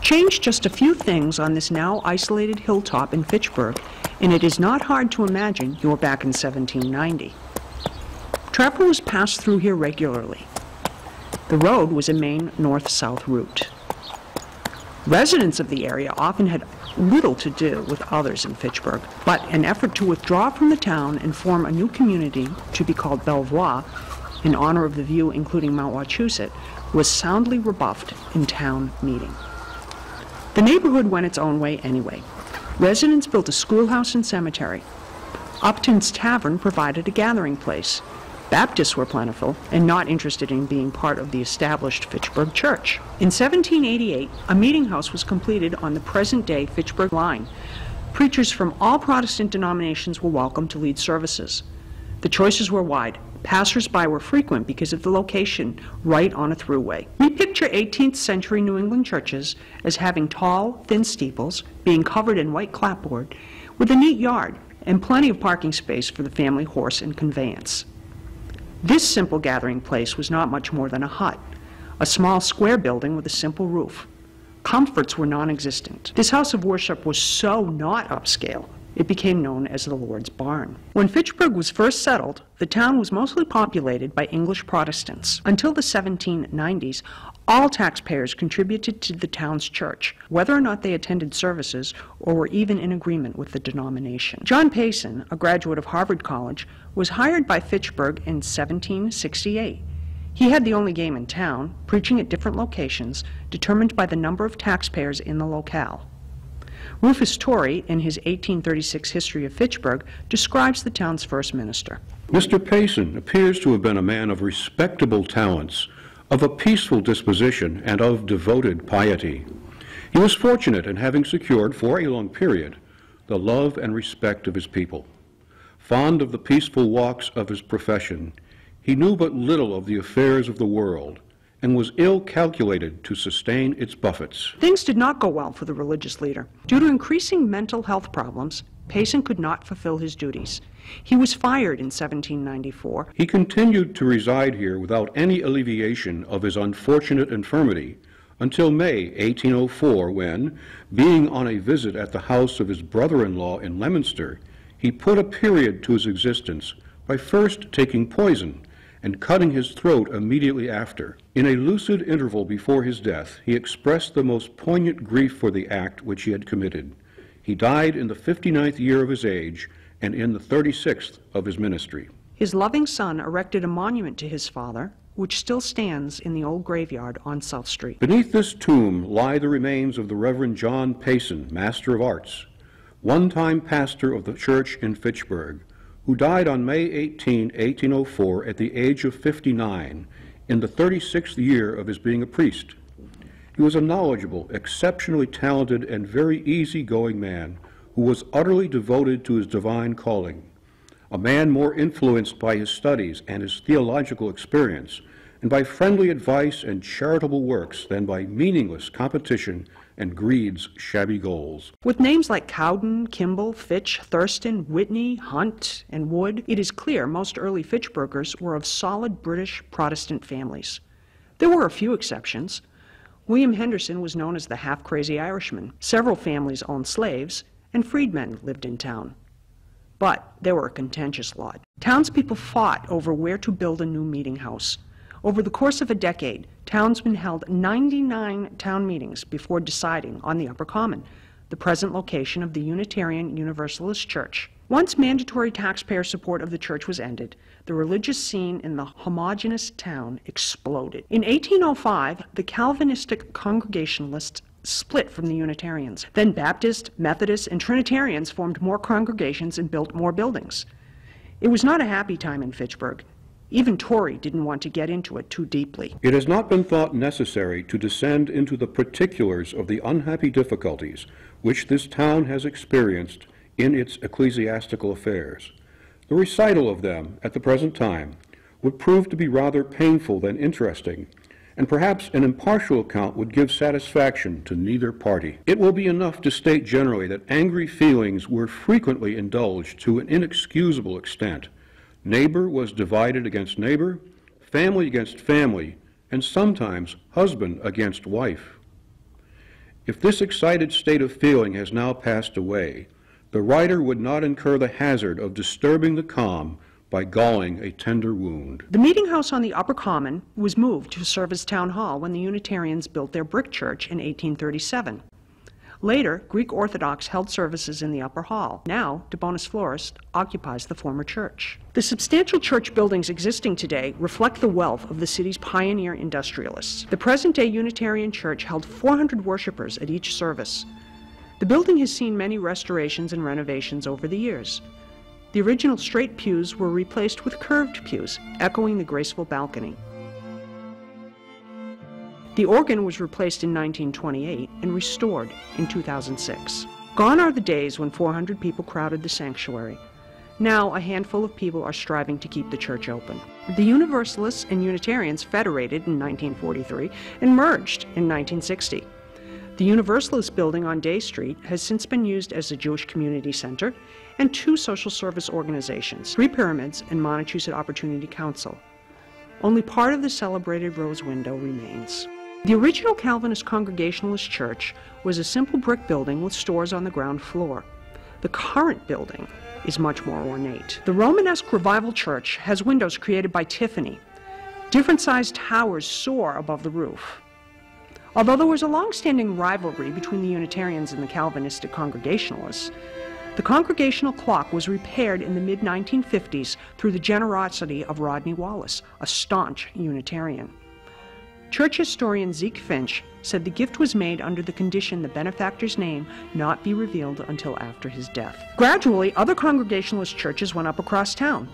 Change just a few things on this now isolated hilltop in Fitchburg, and it is not hard to imagine you're back in 1790. Travelers passed through here regularly. The road was a main north-south route. Residents of the area often had little to do with others in Fitchburg, but an effort to withdraw from the town and form a new community to be called Belvoir, in honor of the view including Mount Wachusett, was soundly rebuffed in town meeting. The neighborhood went its own way anyway. Residents built a schoolhouse and cemetery. Upton's Tavern provided a gathering place. Baptists were plentiful and not interested in being part of the established Fitchburg Church. In 1788, a meeting house was completed on the present-day Fitchburg line. Preachers from all Protestant denominations were welcome to lead services. The choices were wide. Passers-by were frequent because of the location, right on a thruway. We picture 18th century New England churches as having tall, thin steeples, being covered in white clapboard, with a neat yard and plenty of parking space for the family horse and conveyance. This simple gathering place was not much more than a hut, a small square building with a simple roof. Comforts were non-existent. This house of worship was so not upscale, it became known as the Lord's Barn. When Fitchburg was first settled, the town was mostly populated by English Protestants. Until the 1790s, all taxpayers contributed to the town's church, whether or not they attended services or were even in agreement with the denomination. John Payson, a graduate of Harvard College, was hired by Fitchburg in 1768. He had the only game in town, preaching at different locations, determined by the number of taxpayers in the locale. Rufus Torrey, in his 1836 History of Fitchburg, describes the town's first minister. Mr. Payson appears to have been a man of respectable talents, of a peaceful disposition, and of devoted piety. He was fortunate in having secured, for a long period, the love and respect of his people. Fond of the peaceful walks of his profession, he knew but little of the affairs of the world, and was ill calculated to sustain its buffets. Things did not go well for the religious leader. Due to increasing mental health problems, Payson could not fulfill his duties. He was fired in 1794. He continued to reside here without any alleviation of his unfortunate infirmity until May 1804, when, being on a visit at the house of his brother-in-law in Leominster, he put a period to his existence by first taking poison and cutting his throat immediately after. In a lucid interval before his death, he expressed the most poignant grief for the act which he had committed. He died in the 59th year of his age and in the 36th of his ministry. His loving son erected a monument to his father, which still stands in the old graveyard on South Street. Beneath this tomb lie the remains of the Reverend John Payson, Master of Arts, one-time pastor of the church in Fitchburg, who died on May 18, 1804, at the age of 59, in the 36th year of his being a priest. He was a knowledgeable, exceptionally talented, and very easy-going man who was utterly devoted to his divine calling, a man more influenced by his studies and his theological experience, and by friendly advice and charitable works than by meaningless competition and greed's shabby goals. With names like Cowden, Kimball, Fitch, Thurston, Whitney, Hunt, and Wood, it is clear most early Fitchburgers were of solid British Protestant families. There were a few exceptions. William Henderson was known as the half-crazy Irishman. Several families owned slaves, and freedmen lived in town. But they were a contentious lot. Townspeople fought over where to build a new meeting house. Over the course of a decade, townsmen held 99 town meetings before deciding on the Upper Common, the present location of the Unitarian Universalist Church. Once mandatory taxpayer support of the church was ended, the religious scene in the homogeneous town exploded. In 1805, the Calvinistic Congregationalists split from the Unitarians. Then Baptists, Methodists, and Trinitarians formed more congregations and built more buildings. It was not a happy time in Fitchburg. Even Torrey didn't want to get into it too deeply. It has not been thought necessary to descend into the particulars of the unhappy difficulties which this town has experienced in its ecclesiastical affairs. The recital of them at the present time would prove to be rather painful than interesting, and perhaps an impartial account would give satisfaction to neither party. It will be enough to state generally that angry feelings were frequently indulged to an inexcusable extent. Neighbor was divided against neighbor, family against family, and sometimes husband against wife. If this excited state of feeling has now passed away, the writer would not incur the hazard of disturbing the calm by galling a tender wound. The meeting house on the Upper Common was moved to serve as town hall when the Unitarians built their brick church in 1837. Later, Greek Orthodox held services in the upper hall. Now, De Bonis Florist occupies the former church. The substantial church buildings existing today reflect the wealth of the city's pioneer industrialists. The present-day Unitarian church held 400 worshipers at each service. The building has seen many restorations and renovations over the years. The original straight pews were replaced with curved pews, echoing the graceful balcony. The organ was replaced in 1928 and restored in 2006. Gone are the days when 400 people crowded the sanctuary. Now, a handful of people are striving to keep the church open. The Universalists and Unitarians federated in 1943 and merged in 1960. The Universalist building on Day Street has since been used as a Jewish community center and 2 social service organizations, Three Pyramids and Montechusett Opportunity Council. Only part of the celebrated rose window remains. The original Calvinist Congregationalist church was a simple brick building with stores on the ground floor. The current building is much more ornate. The Romanesque Revival Church has windows created by Tiffany. Different-sized towers soar above the roof. Although there was a long-standing rivalry between the Unitarians and the Calvinistic Congregationalists, the congregational clock was repaired in the mid-1950s through the generosity of Rodney Wallace, a staunch Unitarian. Church historian Zeke Finch said the gift was made under the condition the benefactor's name not be revealed until after his death. Gradually, other Congregationalist churches went up across town.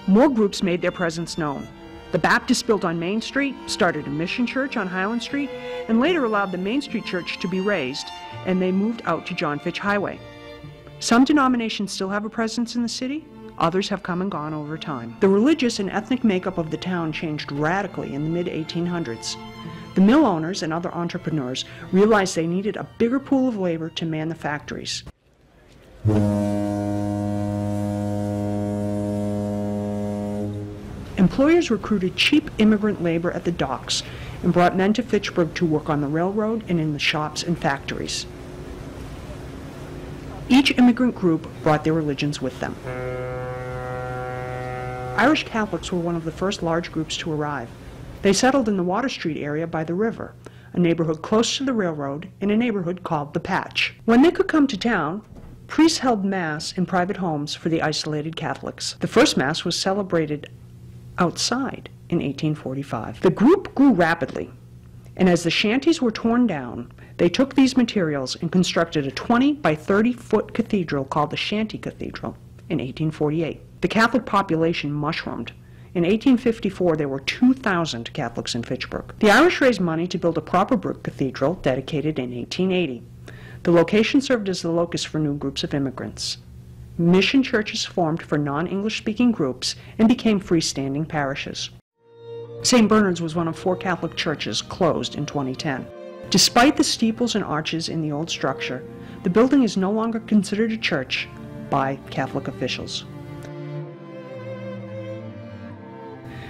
More groups made their presence known. The Baptists built on Main Street, started a mission church on Highland Street, and later allowed the Main Street Church to be razed, and they moved out to John Fitch Highway. Some denominations still have a presence in the city. Others have come and gone over time. The religious and ethnic makeup of the town changed radically in the mid-1800s. The mill owners and other entrepreneurs realized they needed a bigger pool of labor to man the factories. Employers recruited cheap immigrant labor at the docks and brought men to Fitchburg to work on the railroad and in the shops and factories. Each immigrant group brought their religions with them. Irish Catholics were one of the first large groups to arrive. They settled in the Water Street area by the river, a neighborhood close to the railroad in a neighborhood called the Patch. When they could come to town, priests held Mass in private homes for the isolated Catholics. The first Mass was celebrated outside in 1845. The group grew rapidly, and as the shanties were torn down, they took these materials and constructed a 20 by 30-foot cathedral called the Shanty Cathedral in 1848. The Catholic population mushroomed. In 1854, there were 2,000 Catholics in Fitchburg. The Irish raised money to build a proper brick cathedral dedicated in 1880. The location served as the locus for new groups of immigrants. Mission churches formed for non-English speaking groups and became freestanding parishes. St. Bernard's was one of 4 Catholic churches closed in 2010. Despite the steeples and arches in the old structure, the building is no longer considered a church by Catholic officials.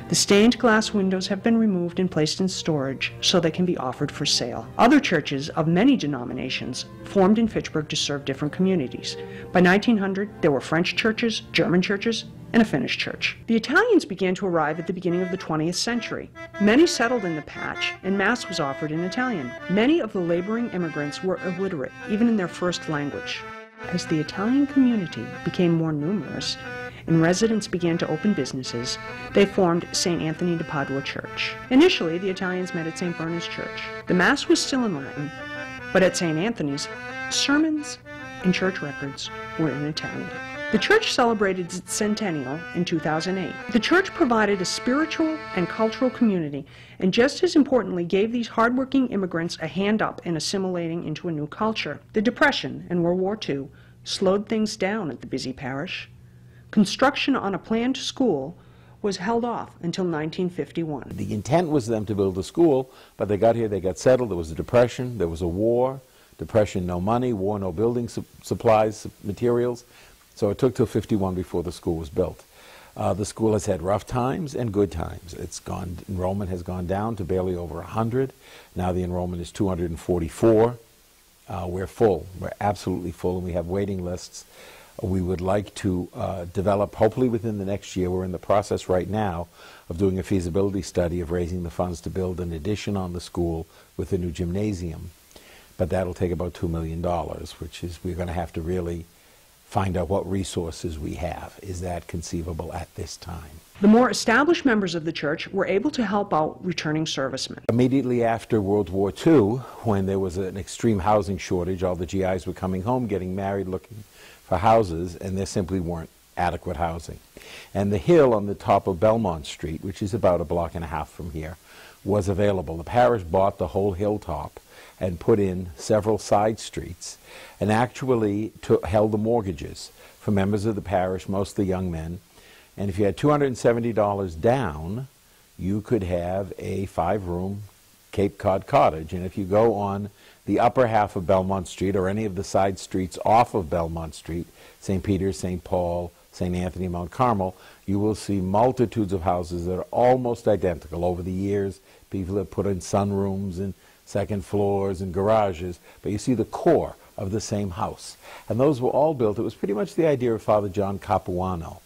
The stained glass windows have been removed and placed in storage so they can be offered for sale. Other churches of many denominations formed in Fitchburg to serve different communities. By 1900, there were French churches, German churches, and a Finnish church. The Italians began to arrive at the beginning of the 20th century. Many settled in the Patch, and Mass was offered in Italian. Many of the laboring immigrants were illiterate, even in their first language. As the Italian community became more numerous, and residents began to open businesses, they formed St. Anthony de Padua Church. Initially, the Italians met at St. Bernard's Church. The Mass was still in Latin, but at St. Anthony's, sermons and church records were in Italian. The church celebrated its centennial in 2008. The church provided a spiritual and cultural community, and just as importantly, gave these hardworking immigrants a hand up in assimilating into a new culture. The Depression and World War II slowed things down at the busy parish. Construction on a planned school was held off until 1951. The intent was them to build a school, but they got here, they got settled, there was a depression, there was a war. Depression, no money, war, no building supplies, materials. So it took till 51 before the school was built. The school has had rough times and good times. Enrollment has gone down to barely over 100. Now the enrollment is 244. We're full. We're absolutely full, and we have waiting lists. We would like to develop, hopefully within the next year, we're in the process right now of doing a feasibility study of raising the funds to build an addition on the school with a new gymnasium. But that'll take about $2 million, which is, we're going to have to really find out what resources we have. Is that conceivable at this time? The more established members of the church were able to help out returning servicemen. Immediately after World War II, when there was an extreme housing shortage, all the GIs were coming home, getting married, looking for houses, and there simply weren't adequate housing. And the hill on the top of Belmont Street, which is about a block and a half from here, was available. The parish bought the whole hilltop and put in several side streets and actually held the mortgages for members of the parish, mostly young men. And if you had $270 down, you could have a 5-room Cape Cod cottage. And if you go on the upper half of Belmont Street or any of the side streets off of Belmont Street, St. Peter's, St. Paul, St. Anthony, Mount Carmel, you will see multitudes of houses that are almost identical. Over the years, people have put in sunrooms and second floors and garages, but you see the core of the same house. And those were all built. It was pretty much the idea of Father John Capuano.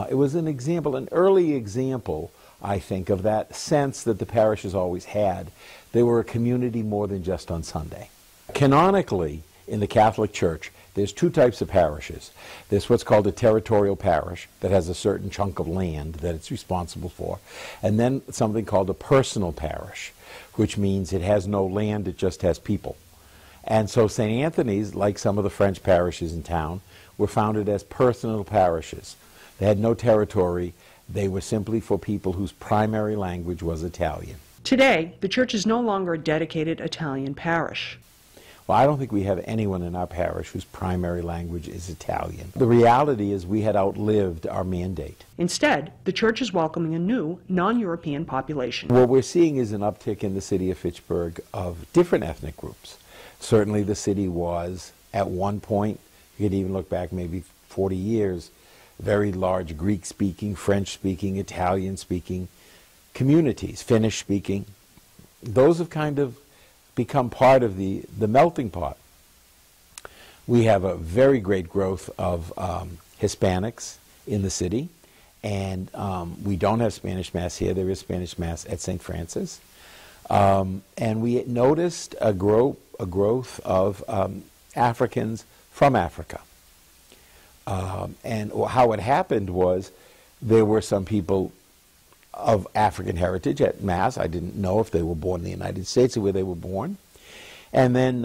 It was an example, an early example, I think, of that sense that the parish has always had. They were a community more than just on Sunday. Canonically, in the Catholic Church, there's 2 types of parishes. There's what's called a territorial parish that has a certain chunk of land that it's responsible for, and then something called a personal parish, which means it has no land, it just has people. And so St. Anthony's, like some of the French parishes in town, were founded as personal parishes. They had no territory. They were simply for people whose primary language was Italian. Today, the church is no longer a dedicated Italian parish. Well, I don't think we have anyone in our parish whose primary language is Italian. The reality is we had outlived our mandate. Instead, the church is welcoming a new, non-European population. What we're seeing is an uptick in the city of Fitchburg of different ethnic groups. Certainly the city was, at one point, you could even look back maybe 40 years, very large Greek-speaking, French-speaking, Italian-speaking communities, Finnish-speaking. Those have kind of become part of the melting pot. We have a very great growth of Hispanics in the city, and we don't have Spanish Mass here. There is Spanish Mass at St. Francis. And we noticed a growth of Africans from Africa. And how it happened was there were some people of African heritage at Mass. I didn't know if they were born in the United States or where they were born. And then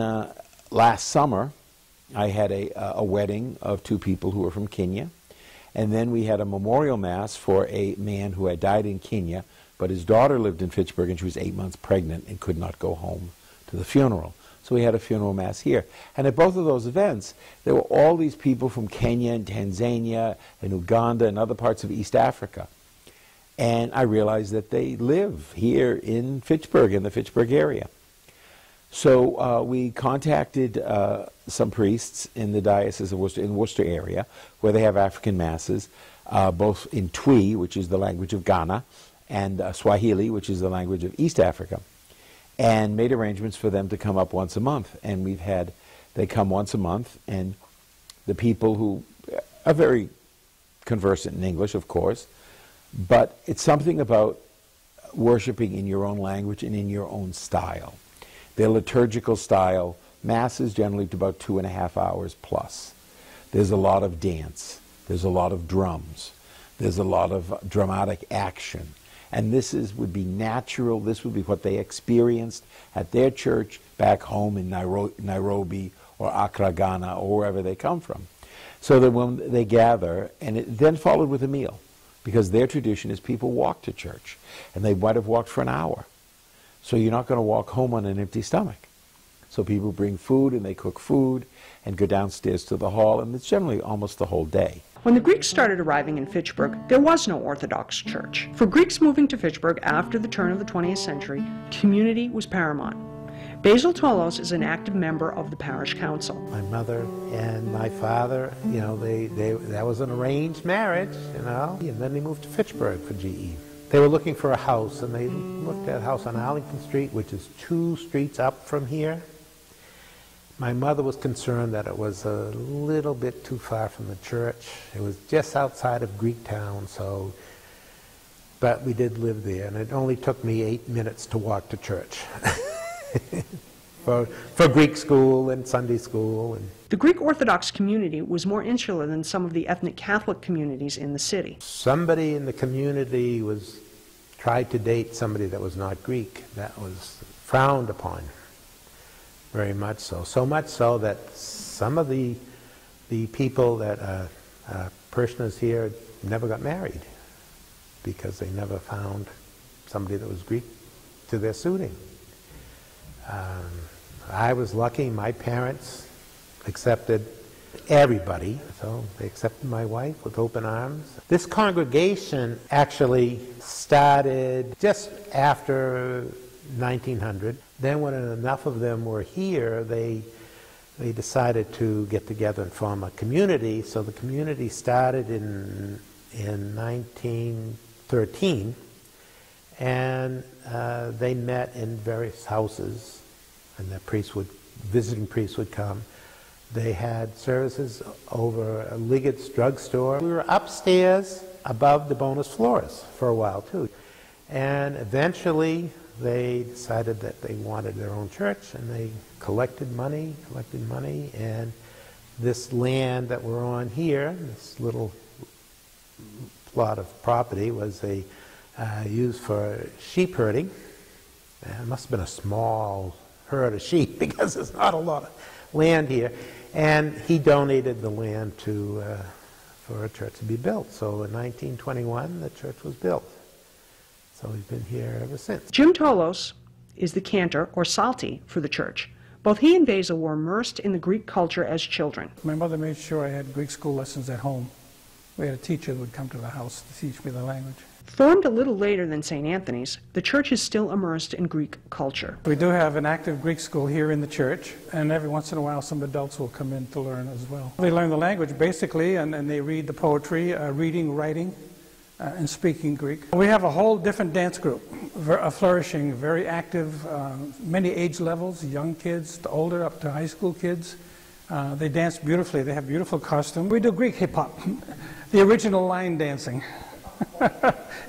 last summer, I had a wedding of 2 people who were from Kenya. And then we had a memorial Mass for a man who had died in Kenya, but his daughter lived in Fitchburg and she was 8 months pregnant and could not go home to the funeral. So we had a funeral Mass here. And at both of those events, there were all these people from Kenya and Tanzania and Uganda and other parts of East Africa. And I realized that they live here in Fitchburg, in the Fitchburg area. So we contacted some priests in the Diocese of Worcester, in Worcester area, where they have African Masses, both in Twi, which is the language of Ghana, and Swahili, which is the language of East Africa, and made arrangements for them to come up once a month. And they come once a month, and the people who are very conversant in English, of course, but it's something about worshiping in your own language and in your own style. Their liturgical style, Mass is generally to about 2.5 hours plus. There's a lot of dance. There's a lot of drums. There's a lot of dramatic action. And this would be natural. This would be what they experienced at their church back home in Nairobi or Accra, Ghana, or wherever they come from. So that when they gather, and it then followed with a meal, because their tradition is people walk to church, and they might have walked for an hour. So you're not going to walk home on an empty stomach. So people bring food, and they cook food, and go downstairs to the hall, and it's generally almost the whole day. When the Greeks started arriving in Fitchburg, there was no Orthodox church. For Greeks moving to Fitchburg after the turn of the 20th century, community was paramount. Basil Tolos is an active member of the parish council. My mother and my father, you know, that was an arranged marriage, you know, and then they moved to Fitchburg for GE. They were looking for a house, and they looked at a house on Arlington Street, which is 2 streets up from here. My mother was concerned that it was a little bit too far from the church. It was just outside of Greektown, so, but we did live there, and it only took me 8 minutes to walk to church. For Greek school and Sunday school. And The Greek Orthodox community was more insular than some of the ethnic Catholic communities in the city. somebody in the community tried to date somebody that was not Greek. That was frowned upon, very much so. So much so that some of the people that parishioners here never got married because they never found somebody that was Greek to their suiting. I was lucky. My parents accepted everybody, so they accepted my wife with open arms. This congregation actually started just after 1900. Then when enough of them were here, they decided to get together and form a community. So the community started in 1913, and they met in various houses, and the visiting priests would come. They had services over a Liggett's drugstore. We were upstairs above the bonus floors for a while too. And eventually they decided that they wanted their own church, and they collected money, and this land that we're on here, this little plot of property, was used for sheep herding. It must have been a small herd of sheep because there's not a lot of land here. And he donated the land for a church to be built. So in 1921, the church was built. So we've been here ever since. Jim Tolos is the cantor, or salty, for the church. Both he and Basil were immersed in the Greek culture as children. My mother made sure I had Greek school lessons at home. We had a teacher that would come to the house to teach me the language. Formed a little later than St. Anthony's, the church is still immersed in Greek culture. We do have an active Greek school here in the church, and every once in a while some adults will come in to learn as well. They learn the language basically, and they read the poetry, reading, writing, and speaking Greek. We have a whole different dance group, flourishing, very active, many age levels, young kids to older, up to high school kids. They dance beautifully. They have beautiful costumes. We do Greek hip-hop, the original line dancing.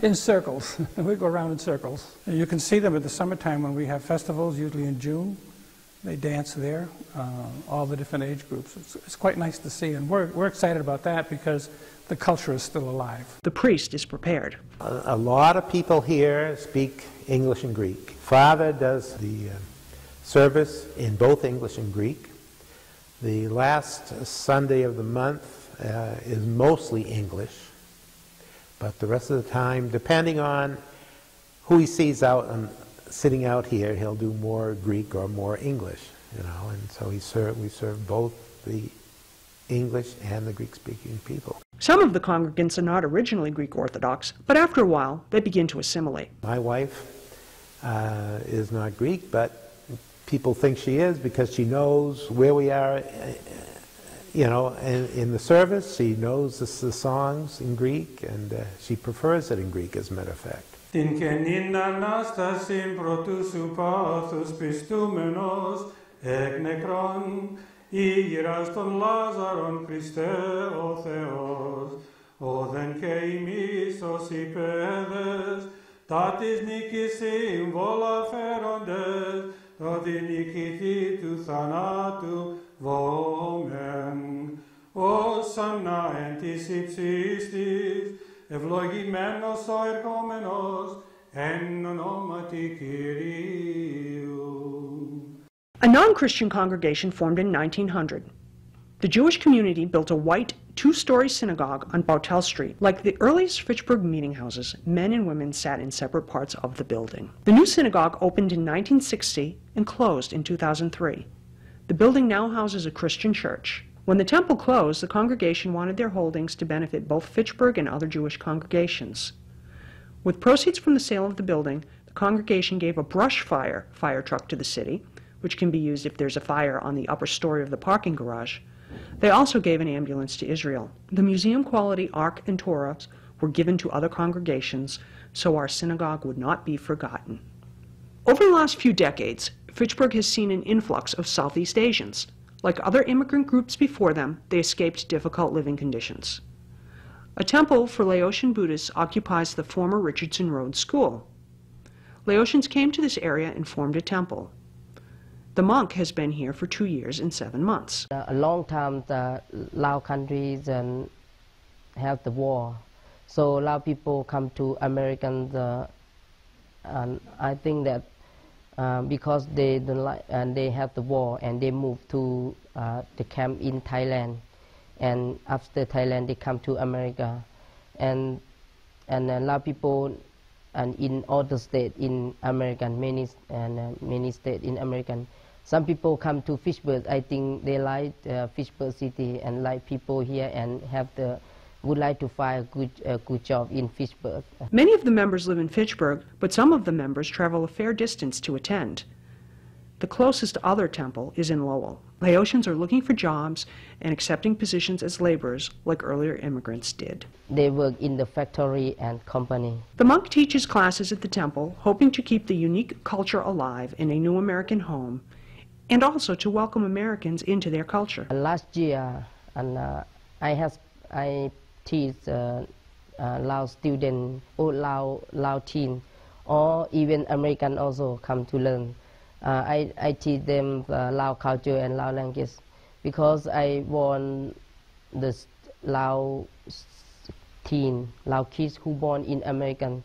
In circles. We go around in circles. You can see them at the summertime when we have festivals, usually in June. They dance there, all the different age groups. It's quite nice to see, and we're excited about that because the culture is still alive. The priest is prepared. A lot of people here speak English and Greek. Father does the service in both English and Greek. The last Sunday of the month is mostly English. But the rest of the time, depending on who he sees out and sitting out here, he'll do more Greek or more English, you know. And so we serve both the English and the Greek-speaking people. Some of the congregants are not originally Greek Orthodox, but after a while, they begin to assimilate. My wife is not Greek, but people think she is because she knows where we are. You know, in the service, she knows the songs in Greek, and she prefers it in Greek, as a matter of fact. Την καινήν Ανάστασιν πρωτού σου πάθους πιστούμενος εκ νεκρών, ήγηρας των Λάζαρων Χριστέ ο Θεός, όδεν και ημείς ως υπέδες, τα της νίκης σύμβολα φέροντες, το τη νικηθή του θανάτου βόμεν. Όσαννα εν της υψίστης, ευλογημένος ο ερχόμενος, εν ονόματι Κυρίου. A non-Christian congregation formed in 1900. The Jewish community built a white, two-story synagogue on Bowtell Street. Like the earliest Fitchburg meeting houses, men and women sat in separate parts of the building. The new synagogue opened in 1960 and closed in 2003. The building now houses a Christian church. When the temple closed, the congregation wanted their holdings to benefit both Fitchburg and other Jewish congregations. With proceeds from the sale of the building, the congregation gave a brush fire truck to the city, which can be used if there's a fire on the upper story of the parking garage. They also gave an ambulance to Israel. The museum-quality Ark and Torahs were given to other congregations, so our synagogue would not be forgotten. Over the last few decades, Fitchburg has seen an influx of Southeast Asians. Like other immigrant groups before them, they escaped difficult living conditions. A temple for Laotian Buddhists occupies the former Richardson Road School. Laotians came to this area and formed a temple. The monk has been here for 2 years and 7 months. A long time the Lao countries have the war, so Lao people come to Americans, and I think that because they don't like and they have the war, and they move to the camp in Thailand, and after Thailand they come to America, and Lao people and in other states in American, many states in American. Some people come to Fitchburg. I think they like Fitchburg city and like people here and would like to find a good job in Fitchburg. Many of the members live in Fitchburg, but some of the members travel a fair distance to attend. The closest other temple is in Lowell. Laotians are looking for jobs and accepting positions as laborers like earlier immigrants did. They work in the factory and company. The monk teaches classes at the temple, hoping to keep the unique culture alive in a new American home, and also to welcome Americans into their culture. Last year, I teach Lao students or Lao teen, or even American also come to learn. I teach them Lao culture and Lao language because I want the Lao teen, Lao kids who born in American.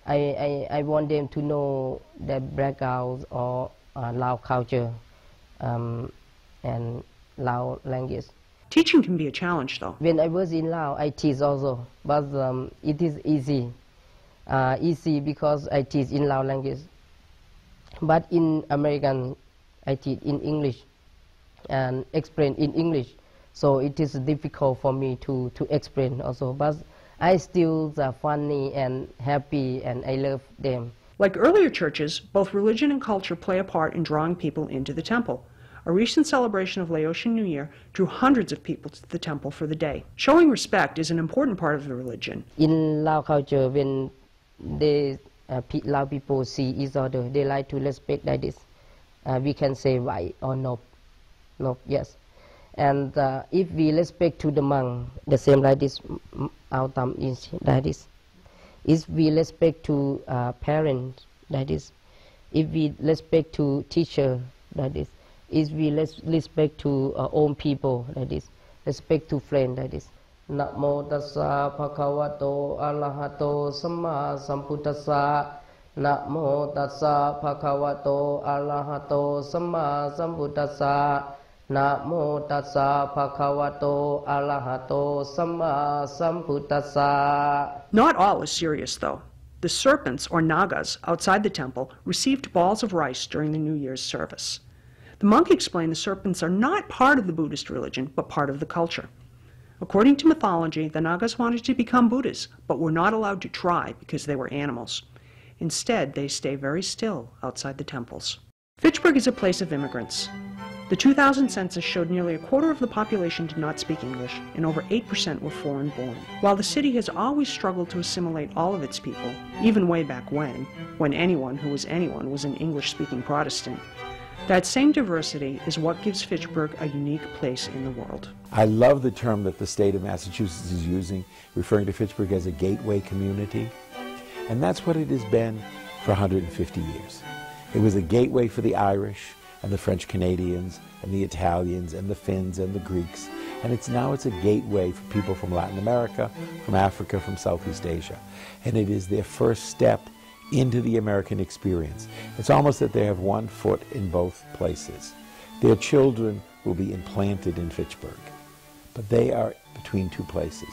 I want them to know their backgrounds or Lao culture and Lao language. Teaching can be a challenge, though. When I was in Laos, I teach also, but it is easy because I teach in Lao language. But in American, I teach in English and explain in English, so it is difficult for me to explain also. But I still funny and happy, and I love them. Like earlier churches, both religion and culture play a part in drawing people into the temple. A recent celebration of Laotian New Year drew hundreds of people to the temple for the day. Showing respect is an important part of the religion. In Lao culture, when Lao people see each other, they like to respect like this. We can say right or no, yes. And if we respect to the monk, the same like this, our thumb is like this. If we respect to parents, like this. If we respect to teacher, like this. If we respect to own people, like this. Respect to friends, like this. Namo tassa bhagavato arahato samma sambuddhassa. Namo tassa bhagavato arahato samma sambuddhassa. Namo tassa bhagavato arahato samma sambuddhassa. Not all is serious, though. The serpents, or nagas, outside the temple received balls of rice during the New Year's service. The monk explained the serpents are not part of the Buddhist religion, but part of the culture. According to mythology, the Nagas wanted to become Buddhas, but were not allowed to try because they were animals. Instead, they stay very still outside the temples. Fitchburg is a place of immigrants. The 2000 census showed nearly a quarter of the population did not speak English, and over 8% were foreign-born. While the city has always struggled to assimilate all of its people, even way back when anyone who was anyone was an English-speaking Protestant, that same diversity is what gives Fitchburg a unique place in the world. I love the term that the state of Massachusetts is using, referring to Fitchburg as a gateway community. And that's what it has been for 150 years. It was a gateway for the Irish and the French Canadians and the Italians and the Finns and the Greeks. And it's a gateway for people from Latin America, from Africa, from Southeast Asia. And it is their first step into the American experience. It's almost that they have one foot in both places. Their children will be implanted in Fitchburg, but they are between two places.